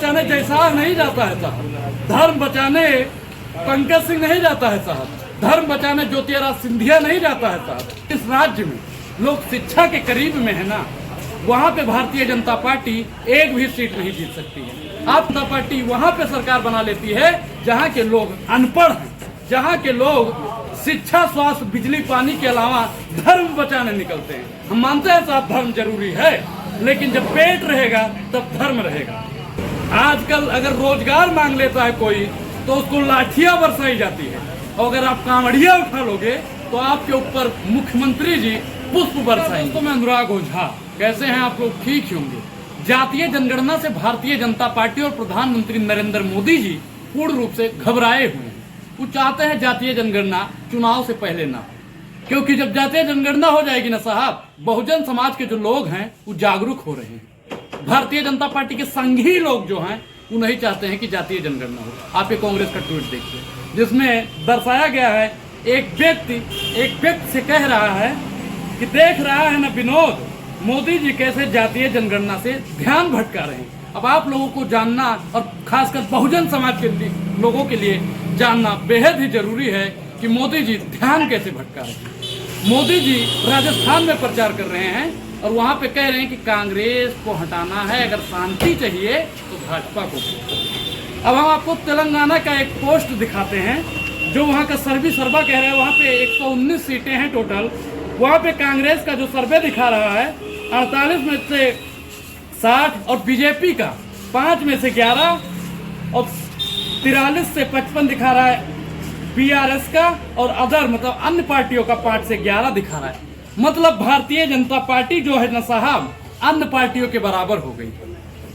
बचाने जयसार नहीं जाता है साहब, धर्म बचाने पंकज सिंह नहीं जाता है साहब, धर्म बचाने ज्योतिरादित्य सिंधिया नहीं जाता है साहब। इस राज्य में लोग शिक्षा के करीब में है ना, वहाँ पे भारतीय जनता पार्टी एक भी सीट नहीं जीत सकती है। आप जनता पार्टी वहाँ पे सरकार बना लेती है जहाँ के लोग अनपढ़ हैं, जहाँ के लोग शिक्षा, स्वास्थ्य, बिजली, पानी के अलावा धर्म बचाने निकलते हैं। हम मानते हैं साहब धर्म जरूरी है, लेकिन जब पेट रहेगा तब धर्म रहेगा। आजकल अगर रोजगार मांग लेता है कोई तो उसको लाठियां बरसाई जाती है, और अगर आप कांवड़िया उठा लोगे तो आपके ऊपर मुख्यमंत्री जी पुष्प बरसाएंगे। तो मैं अनुराग ओझा, कैसे हैं आप लोग? ठीक ही होंगे। जातीय जनगणना से भारतीय जनता पार्टी और प्रधानमंत्री नरेंद्र मोदी जी पूर्ण रूप से घबराए हुए हैं। वो चाहते हैं जातीय जनगणना चुनाव से पहले ना, क्योंकि जब जातीय जनगणना हो जाएगी ना साहब, बहुजन समाज के जो लोग हैं वो जागरूक हो रहे हैं। भारतीय जनता पार्टी के संघी लोग जो हैं वो नहीं चाहते हैं कि जातीय जनगणना हो। आप ये कांग्रेस का ट्वीट देखिए जिसमें दर्शाया गया है एक व्यक्ति से कह रहा है कि देख रहा है ना विनोद, मोदी जी कैसे जातीय जनगणना से ध्यान भटका रहे हैं। अब आप लोगों को जानना और खासकर बहुजन समाज के लोगों के लिए जानना बेहद ही जरूरी है कि मोदी जी ध्यान कैसे भटका रहे हैं। मोदी जी राजस्थान में प्रचार कर रहे हैं और वहां पे कह रहे हैं कि कांग्रेस को हटाना है, अगर शांति चाहिए तो भाजपा को। अब हम आपको तेलंगाना का एक पोस्ट दिखाते हैं जो वहां का सर्वा कह रहे हैं। वहां पे 119 सीटें हैं टोटल। वहां पे कांग्रेस का जो सर्वे दिखा रहा है 48 में से 60 और बीजेपी का 5 में से 11 और 43 से 55 दिखा रहा है बीआरएस का, और अदर मतलब अन्य पार्टियों का 5 से 11 दिखा रहा है। मतलब भारतीय जनता पार्टी जो है ना साहब अन्य पार्टियों के बराबर हो गई।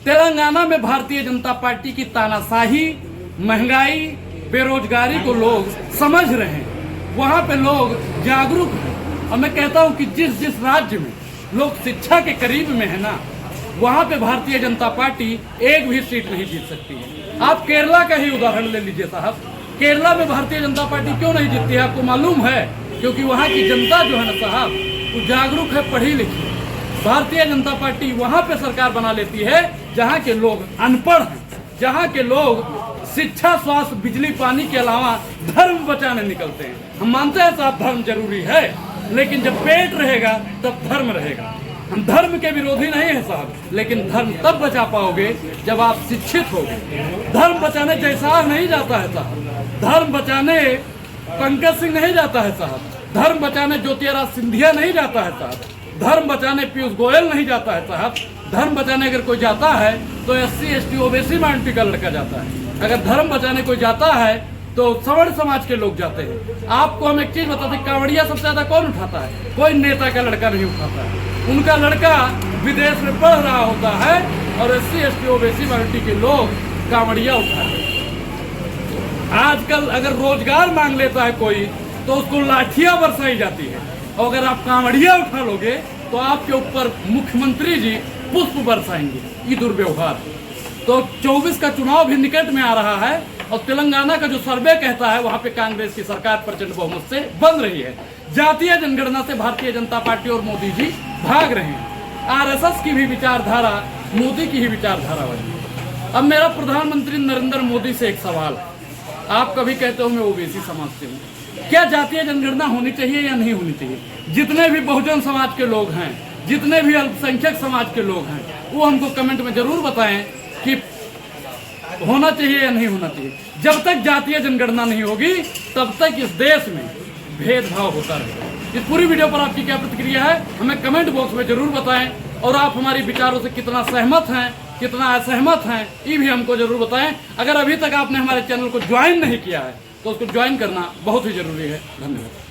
तेलंगाना में भारतीय जनता पार्टी की तानाशाही, महंगाई, बेरोजगारी को लोग समझ रहे हैं। वहां पे लोग जागरूक हैं। और मैं कहता हूं कि जिस राज्य में लोग शिक्षा के करीब में है ना, वहां पे भारतीय जनता पार्टी एक भी सीट नहीं जीत सकती है। आप केरला का ही उदाहरण ले लीजिए साहब। केरला में भारतीय जनता पार्टी क्यों नहीं जीतती है आपको मालूम है? क्योंकि वहां की जनता जो है ना साहब वो जागरूक है, पढ़ी लिखी। भारतीय जनता पार्टी वहां पे सरकार बना लेती है जहां के लोग अनपढ़ हैं, जहां के लोग शिक्षा, स्वास्थ्य, बिजली, पानी के अलावा धर्म बचाने निकलते हैं। हम मानते हैं साहब धर्म जरूरी है, लेकिन जब पेट रहेगा तब धर्म रहेगा। हम धर्म के विरोधी नहीं है साहब, लेकिन धर्म तब बचा पाओगे जब आप शिक्षित होगे। धर्म बचाने जयसार नहीं जाता है साहब, धर्म बचाने पंकज सिंह नहीं जाता है साहब, धर्म बचाने ज्योतिरादित्य सिंधिया नहीं जाता है साहब, धर्म बचाने पीयूष गोयल नहीं जाता है साहब। धर्म बचाने अगर कोई जाता है तो SC ST OBC माइनॉरिटी का लड़का जाता है। अगर धर्म बचाने कोई जाता है तो सवर्ण समाज के लोग जाते हैं। आपको हम एक चीज बताते हैं, कांवड़िया सबसे ज्यादा कौन उठाता है? कोई नेता का लड़का नहीं उठाता है। उनका लड़का विदेश में पढ़ रहा होता है और SC ST OBC माइनॉरिटी के लोग कांवड़िया उठाते हैं। आजकल अगर रोजगार मांग लेता है कोई तो उसको लाठियां बरसाई जाती है, और अगर आप कांवड़िया उठा लोगे तो आपके ऊपर मुख्यमंत्री जी पुष्प बरसाएंगे। ये दुर्व्यवहार। तो 24 का चुनाव भी निकट में आ रहा है और तेलंगाना का जो सर्वे कहता है वहां पे कांग्रेस की सरकार प्रचंड बहुमत से बन रही है। जातीय जनगणना से भारतीय जनता पार्टी और मोदी जी भाग रहे हैं। RSS की भी विचारधारा मोदी की ही विचारधारा बनी। अब मेरा प्रधानमंत्री नरेंद्र मोदी से एक सवाल। आप कभी कहते हो मैं ओबीसी समाज से हूँ, क्या जातीय जनगणना होनी चाहिए या नहीं होनी चाहिए? जितने भी बहुजन समाज के लोग हैं, जितने भी अल्पसंख्यक समाज के लोग हैं, वो हमको कमेंट में जरूर बताएं कि होना चाहिए या नहीं होना चाहिए। जब तक जातीय जनगणना नहीं होगी तब तक इस देश में भेदभाव होता रहेगा। इस पूरी वीडियो पर आपकी क्या प्रतिक्रिया है हमें कमेंट बॉक्स में जरूर बताएं, और आप हमारी विचारों से कितना सहमत हैं, कितना असहमत हैं, ये भी हमको जरूर बताएं। अगर अभी तक आपने हमारे चैनल को ज्वाइन नहीं किया है तो उसको ज्वाइन करना बहुत ही जरूरी है। धन्यवाद।